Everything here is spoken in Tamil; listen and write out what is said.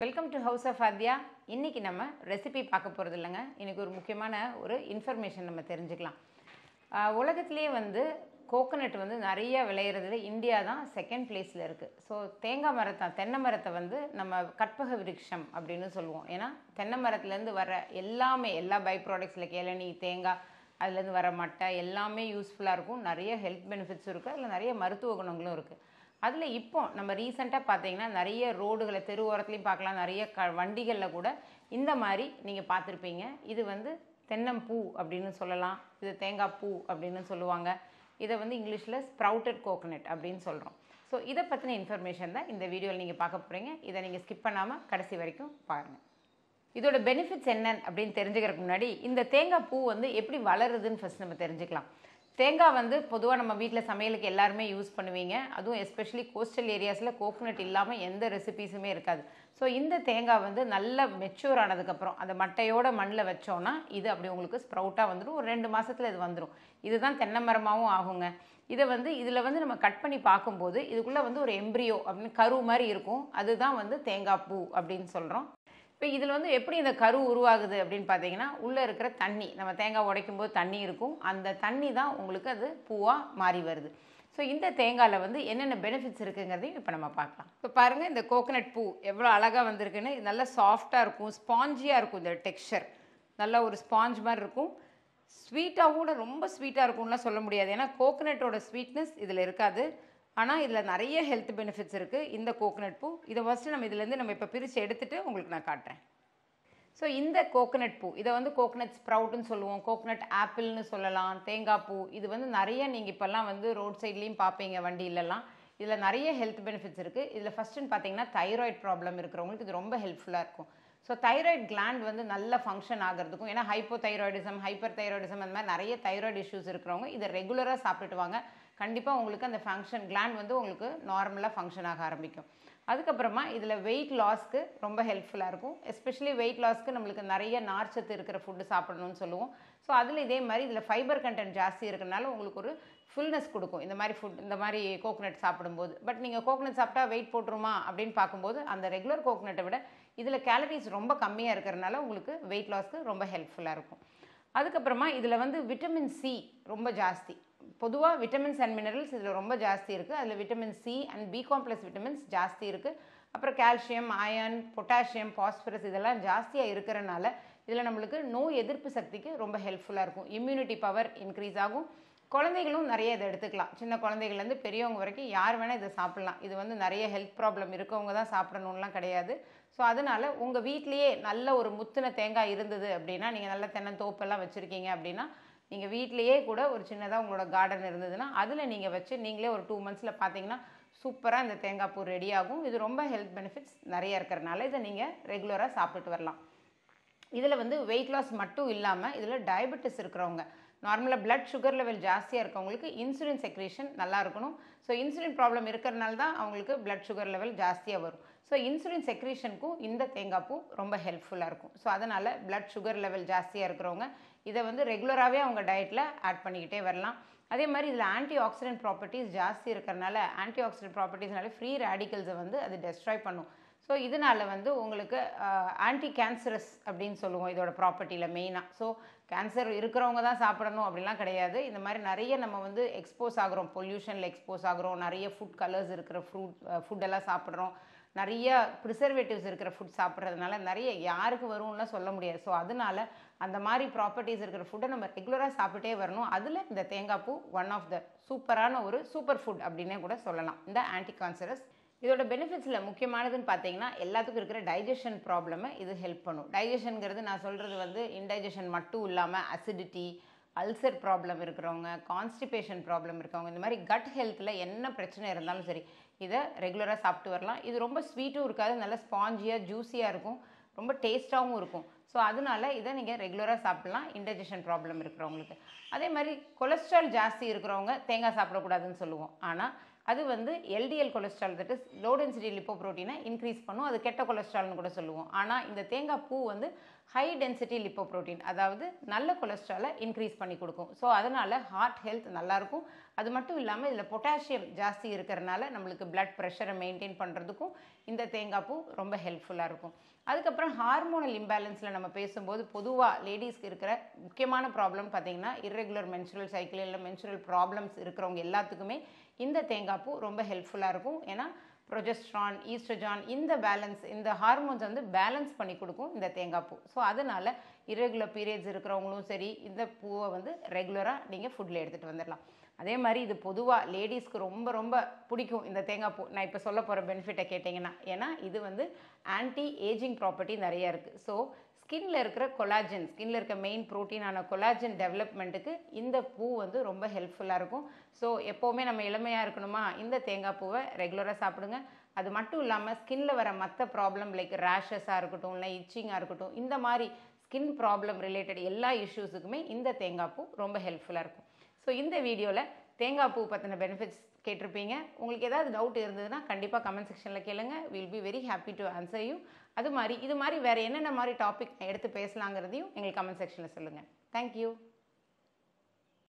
Welcome to house of Aadhya. இன்றைக்கி நம்ம ரெசிபி பார்க்க போகிறது இல்லைங்க. இன்றைக்கி ஒரு முக்கியமான ஒரு இன்ஃபர்மேஷன் நம்ம தெரிஞ்சுக்கலாம். உலகத்துலேயே கோகோனட் நிறைய விளையிறதுல இந்தியா தான் செகண்ட் பிளேஸில் இருக்குது. ஸோ தேங்காய் மரத்தை தென்னை மரத்தை நம்ம கற்பக விருட்சம் அப்படின்னு சொல்லுவோம். ஏன்னா தென்னை மரத்துலேருந்து வர எல்லா பை ப்ராடக்ட்ஸில் இளநீ, தேங்காய், அதுலேருந்து வர மட்டை எல்லாமே யூஸ்ஃபுல்லாக இருக்கும். நிறைய ஹெல்த் பெனிஃபிட்ஸும் இருக்குது, அதில் நிறைய மருத்துவ குணங்களும் இருக்குது. அதில் இப்போ நம்ம ரீசெண்டாக பார்த்தீங்கன்னா நிறைய ரோடுகளை தெரு ஓரத்துலையும் பார்க்கலாம், நிறைய வண்டிகளில் கூட இந்த மாதிரி நீங்கள் பார்த்துருப்பீங்க. இது தென்னம்பூ அப்படின்னு சொல்லலாம், இது தேங்காய் பூ அப்படின்னு சொல்லுவாங்க. இதை இங்கிலீஷில் ஸ்ப்ரவுட்டட் கோகோனட் அப்படின்னு சொல்கிறோம். ஸோ இதை பற்றின இன்ஃபர்மேஷன் தான் இந்த வீடியோவில் நீங்கள் பார்க்க போகிறீங்க. இதை நீங்கள் ஸ்கிப் பண்ணாமல் கடைசி வரைக்கும் பாருங்கள். இதோட பெனிஃபிட்ஸ் என்னன்னு அப்படின்னு தெரிஞ்சுக்கிறதுக்கு முன்னாடி இந்த தேங்காய் பூ எப்படி வளருதுன்னு ஃபஸ்ட் நம்ம தெரிஞ்சுக்கலாம். தேங்காய் பொதுவாக நம்ம வீட்டில் சமையலுக்கு எல்லாருமே யூஸ் பண்ணுவீங்க. அதுவும் எஸ்பெஷலி கோஸ்டல் ஏரியாஸில் கோகோனட் இல்லாமல் எந்த ரெசிபீஸுமே இருக்காது. ஸோ இந்த தேங்காய் நல்லா மெச்சூர் ஆனதுக்கப்புறம் அந்த மட்டையோட மண்ணில் வச்சோன்னா இது அப்படி உங்களுக்கு ஸ்ப்ரவுட்டாக வந்துடும். ஒரு 2 மாதத்தில் இது வந்துடும். இதுதான் தென்னை மரமாகவும் ஆகுங்க. இதை இதில் நம்ம கட் பண்ணி பார்க்கும்போது இதுக்குள்ளே ஒரு எம்ப்ரியோ அப்படின்னு கரு மாதிரி இருக்கும். அதுதான் தேங்காய் பூ அப்படின்னு சொல்கிறோம். இப்போ இதில் எப்படி இந்த கரு உருவாகுது அப்படின்னு பார்த்தீங்கன்னா, உள்ளே இருக்கிற தண்ணி, நம்ம தேங்காய் உடைக்கும் போது தண்ணி இருக்கும், அந்த தண்ணி தான் உங்களுக்கு அது பூவாக மாறி வருது. ஸோ இந்த தேங்காயில் என்னென்ன பெனிஃபிட்ஸ் இருக்குங்கிறதையும் இப்போ நம்ம பார்க்கலாம். இப்போ பாருங்கள், இந்த கோகோனட் பூ எவ்வளோ அழகாக வந்திருக்குன்னு. நல்லா சாஃப்டாக இருக்கும், ஸ்பாஞ்சியாக இருக்கும். இந்த டெக்ஸ்சர் நல்லா ஒரு ஸ்பாஞ்ச் மாதிரி இருக்கும். ஸ்வீட்டாக கூட ரொம்ப ஸ்வீட்டாக இருக்கும்லாம் சொல்ல முடியாது, ஏன்னா கோகோனட்டோட ஸ்வீட்னஸ் இதில் இருக்காது. ஆனால் இதில் நிறைய ஹெல்த் பெனிஃபிட்ஸ் இருக்குது இந்த கோகோனட் பூ. இதை ஃபஸ்ட்டு நம்ம இப்போ பிரித்து எடுத்துகிட்டு உங்களுக்கு நான் காட்டுறேன். ஸோ இந்த கோகோனட் பூ இதை கோகோனட் ஸ்ப்ரவுட்டுன்னு சொல்லுவோம், கோகோனட் ஆப்பிள்னு சொல்லலாம், தேங்காய் பூ. இது நிறைய நீங்கள் இப்போல்லாம் ரோட் சைட்லேயும் பார்ப்பீங்க, வண்டியிலலாம். இதில் நிறைய ஹெல்த் பெனிஃபிட்ஸ் இருக்குது. இதில் ஃபஸ்ட்டுன்னு பார்த்தீங்கன்னா தைராய்டு ப்ராப்ளம் இருக்கிறவங்களுக்கு இது ரொம்ப ஹெல்ப்ஃபுல்லாக இருக்கும். ஸோ தைராய்டு கிளாண்ட் நல்ல ஃபங்க்ஷன் ஆகிறதுக்கும், ஏன்னா ஹைப்போதைராய்டிசம், ஹைப்பர் தைராய்டிசம் அந்த மாதிரி நிறைய தைராய்டு இஷ்யூஸ் இருக்கிறவங்க இதை ரெகுலராக சாப்பிட்டுட்டு வாங்க. கண்டிப்பாக உங்களுக்கு அந்த ஃபங்க்ஷன் கிளாண்ட் உங்களுக்கு நார்மலாக ஃபங்க்ஷன் ஆக ஆரம்பிக்கும். அதுக்கப்புறமா இதில் வெயிட் லாஸ்க்கு ரொம்ப ஹெல்ப்ஃபுல்லாக இருக்கும். எஸ்பெஷலி வெயிட் லாஸ்க்கு நம்மளுக்கு நிறைய நார்ச்சத்து இருக்கிற ஃபுட்டு சாப்பிடணும்னு சொல்லுவோம். ஸோ அதில் இதே மாதிரி இதில் ஃபைபர் கண்டென்ட் ஜாஸ்தி இருக்கிறனால உங்களுக்கு ஒரு ஃபுல்னஸ் கொடுக்கும் இந்த மாதிரி கோகோனட் சாப்பிடும்போது. பட் நீங்கள் கோகோனட் சாப்பிட்டா வெயிட் போட்டுருமா அப்படின்னு பார்க்கும்போது அந்த ரெகுலர் கோகோனட்டை விட இதில் கேலரிஸ் ரொம்ப கம்மியாக இருக்கிறனால உங்களுக்கு வெயிட் லாஸ்க்கு ரொம்ப ஹெல்ப்ஃபுல்லாக இருக்கும். அதுக்கப்புறமா இதில் விட்டமின் சி ரொம்ப ஜாஸ்தி. பொதுவாக விட்டமின்ஸ் அண்ட் மினரல்ஸ் இதில் ரொம்ப ஜாஸ்தி இருக்குது. அதில் vitamin C and B complex vitamins ஜாஸ்தி இருக்குது. அப்புறம் கால்சியம், அயன், பொட்டாசியம், பாஸ்பரஸ் இதெல்லாம் ஜாஸ்தியாக இருக்கிறனால இதில் நம்மளுக்கு நோய் எதிர்ப்பு சக்திக்கு ரொம்ப ஹெல்ப்ஃபுல்லாக இருக்கும். இம்யூனிட்டி பவர் இன்க்ரீஸ் ஆகும். குழந்தைகளும் நிறைய இதை எடுத்துக்கலாம். சின்ன குழந்தைகள்லேருந்து பெரியவங்க வரைக்கும் யார் வேணால் இதை சாப்பிட்லாம். இது நிறைய ஹெல்த் ப்ராப்ளம் இருக்கவங்க தான் சாப்பிடணும்லாம் கிடையாது. ஸோ அதனால் உங்கள் வீட்லேயே நல்ல ஒரு முத்தின தேங்காய் இருந்தது அப்படின்னா, நீங்கள் நல்ல தென்னந்தோப்பெல்லாம் வச்சுருக்கீங்க அப்படின்னா, நீங்கள் வீட்லேயே கூட ஒரு சின்னதாக உங்களோட கார்டன் இருந்ததுன்னா அதில் நீங்கள் வச்சு நீங்களே ஒரு 2 மந்த்ஸில் பார்த்தீங்கன்னா சூப்பராக இந்த தேங்காய் பூ ரெடி ஆகும். இது ரொம்ப ஹெல்த் பெனிஃபிட்ஸ் நிறைய இருக்கிறனால இதை நீங்கள் ரெகுலராக சாப்பிட்டுட்டு வரலாம். இதில் வெயிட் லாஸ் மட்டும் இல்லாமல் இதில் டயபெட்டிஸ் இருக்கிறவங்க, நார்மலாக பிளட் சுகர் லெவல் ஜாஸ்தியாக இருக்கவங்களுக்கு இன்சுலின் செக்ரேஷன் நல்லா இருக்கணும். ஸோ இன்சுலின் ப்ராப்ளம் இருக்கிறனால தான் அவங்களுக்கு பிளட் சுகர் லெவல் ஜாஸ்தியாக வரும். ஸோ இன்சுலின் செக்ரேஷனுக்கும் இந்த தேங்காய் பூ ரொம்ப ஹெல்ப்ஃபுல்லாக இருக்கும். ஸோ அதனால் பிளட் சுகர் லெவல் ஜாஸ்தியாக இருக்கிறவங்க இதை ரெகுலராகவே அவங்க டயட்டில் ஆட் பண்ணிக்கிட்டே வரலாம். அதே மாதிரி இதில் ஆன்டிஆக்சிடென்ட் ப்ராப்பர்ட்டிஸ் ஜாஸ்தி இருக்கிறனால ஆன்டிஆக்சிடென்ட் ப்ராப்பர்ட்டிஸ்னால ஃப்ரீ ரேடிக்கல்ஸை அது டெஸ்ட்ராய் பண்ணும். ஸோ இதனால் உங்களுக்கு ஆன்டி கேன்சரஸ் அப்படின்னு சொல்லுவோம் இதோட ப்ராப்பர்ட்டியில் மெயினாக. ஸோ கேன்சர் இருக்கிறவங்க தான் சாப்பிடணும் அப்படிலாம் கிடையாது. இந்த மாதிரி நிறைய நம்ம எக்ஸ்போஸ் ஆகிறோம், பொல்யூஷனில் எக்ஸ்போஸ் ஆகிறோம், நிறைய ஃபுட் கலர்ஸ் இருக்கிற ஃபுட்டெல்லாம் சாப்பிட்றோம், நிறைய ப்ரிசர்வேட்டிவ்ஸ் இருக்கிற ஃபுட் சாப்பிட்றதுனால நிறைய யாருக்கு வரும்லாம் சொல்ல முடியாது. ஸோ அதனால் அந்த மாதிரி ப்ராப்பர்ட்டிஸ் இருக்கிற ஃபுட்டை நம்ம ரெகுலராக சாப்பிட்டே வரணும். அதில் இந்த தேங்காய் பூ ஒன் ஆஃப் த சூப்பரான ஒரு சூப்பர் ஃபுட் அப்படின்னே கூட சொல்லலாம். இந்த ஆன்டி கேன்சரஸ் இதோட பெனிஃபிட்ஸில் முக்கியமானதுன்னு பார்த்தீங்கன்னா, எல்லாத்துக்கும் இருக்கிற டைஜஷன் ப்ராப்ளமை இது ஹெல்ப் பண்ணும். டைஜஷனுங்கிறது நான் சொல்கிறது இன்டைஜஷன் மட்டும் இல்லாமல் அசிடிட்டி, அல்சர் ப்ராப்ளம் இருக்கிறவங்க, கான்ஸ்டிபேஷன் ப்ராப்ளம் இருக்கவங்க, இந்த மாதிரி கட் ஹெல்த்தில் என்ன பிரச்சனை இருந்தாலும் சரி இதை ரெகுலராக சாப்பிட்டு வரலாம். இது ரொம்ப ஸ்வீட்டும் இருக்காது, நல்லா ஸ்பாஞ்சியாக ஜூஸியாக இருக்கும், ரொம்ப டேஸ்ட்டாகவும் இருக்கும். ஸோ அதனால் இதை நீங்கள் ரெகுலராக சாப்பிட்லாம் இன்டைஜஷன் ப்ராப்ளம் இருக்கிறவங்களுக்கு. அதே மாதிரி கொலஸ்ட்ரால் ஜாஸ்தி இருக்கிறவங்க தேங்காய் சாப்பிடக்கூடாதுன்னு சொல்லுவோம். ஆனால் அது வந்து LDL cholesterol, that is low density லிப்போப்ரோட்டீனை இன்க்ரீஸ் பண்ணும். அது கெட்ட கொலஸ்ட்ரால்னு கூட சொல்லுவோம். ஆனால் இந்த தேங்காய் பூ வந்து ஹை டென்சிட்டி லிப்போப்ரோட்டீன், அதாவது நல்ல கொலஸ்ட்ராலை இன்க்ரீஸ் பண்ணி கொடுக்கும். ஸோ அதனால் ஹார்ட் ஹெல்த் நல்லாயிருக்கும். அது மட்டும் இல்லாமல் இதில் பொட்டாசியம் ஜாஸ்தி இருக்கிறனால நம்மளுக்கு பிளட் ப்ரெஷரை மெயின்டைன் பண்ணுறதுக்கும் இந்த தேங்காய் பூ ரொம்ப ஹெல்ப்ஃபுல்லாக இருக்கும். அதுக்கப்புறம் ஹார்மோனல் இம்பேலன்ஸில் நம்ம பேசும்போது பொதுவாக லேடிஸ்க்கு இருக்கிற முக்கியமான ப்ராப்ளம் பார்த்திங்கன்னா இர்ரெகுலர் மென்சுரல் சைக்கிள் இல்லை மென்சுரல் ப்ராப்ளம்ஸ் இருக்கிறவங்க எல்லாத்துக்குமே இந்த தேங்காய் பூ ரொம்ப ஹெல்ப்ஃபுல்லாக இருக்கும். ஏன்னா ப்ரொஜெஸ்ட்ரான், ஈஸ்ட்ரஜான், இந்த பேலன்ஸ், இந்த ஹார்மோன்ஸ் வந்து பேலன்ஸ் பண்ணி கொடுக்கும் இந்த தேங்காய் பூ. ஸோ அதனால் இர்ரெகுலர் பீரியட்ஸ் இருக்கிறவங்களும் சரி இந்த பூவை வந்து ரெகுலராக நீங்கள் ஃபுட்டில் எடுத்துகிட்டு வந்துடலாம். அதே மாதிரி இது பொதுவாக லேடிஸ்க்கு ரொம்ப ரொம்ப பிடிக்கும் இந்த தேங்காய் பூ. நான் இப்போ சொல்ல போகிற பெனிஃபிட்டை கேட்டிங்கன்னா, ஏன்னா இது வந்து ஆன்டி ஏஜிங் ப்ராப்பர்ட்டி நிறையா இருக்குது. ஸோ ஸ்கின்ல இருக்கிற கொலாஜன், ஸ்கின்ல இருக்க மெயின் ப்ரோட்டீனான கொலாஜன் டெவலப்மெண்ட்டுக்கு இந்த பூ வந்து ரொம்ப ஹெல்ப்ஃபுல்லாக இருக்கும். ஸோ எப்போவுமே நம்ம இளமையாக இருக்கணுமா, இந்த தேங்காய் பூவை ரெகுலராக சாப்பிடுங்க. அது மட்டும் இல்லாமல் ஸ்கின்ல வர மற்ற ப்ராப்ளம் லைக் ரேஷஸாக இருக்கட்டும், இல்லை இச்சிங்காக இருக்கட்டும், இந்த மாதிரி ஸ்கின் ப்ராப்ளம் ரிலேட்டட் எல்லா இஷ்யூஸுக்குமே இந்த தேங்காய் பூ ரொம்ப ஹெல்ப்ஃபுல்லாக இருக்கும். ஸோ இந்த வீடியோவில் தேங்காய் பூ பற்றின பெனிஃபிட்ஸ் கேட்டிருப்பீங்க. உங்களுக்கு ஏதாவது டவுட் இருந்ததுன்னா கண்டிப்பாக கமெண்ட் செக்ஷனில் கேளுங்க. Will be very happy to answer you. அது மாதிரி இது மாதிரி வேறு என்னென்ன மாதிரி டாபிக் எடுத்து பேசலாங்கிறதையும் எங்களுக்கு கமெண்ட் செக்ஷனில் சொல்லுங்கள். தேங்க்யூ.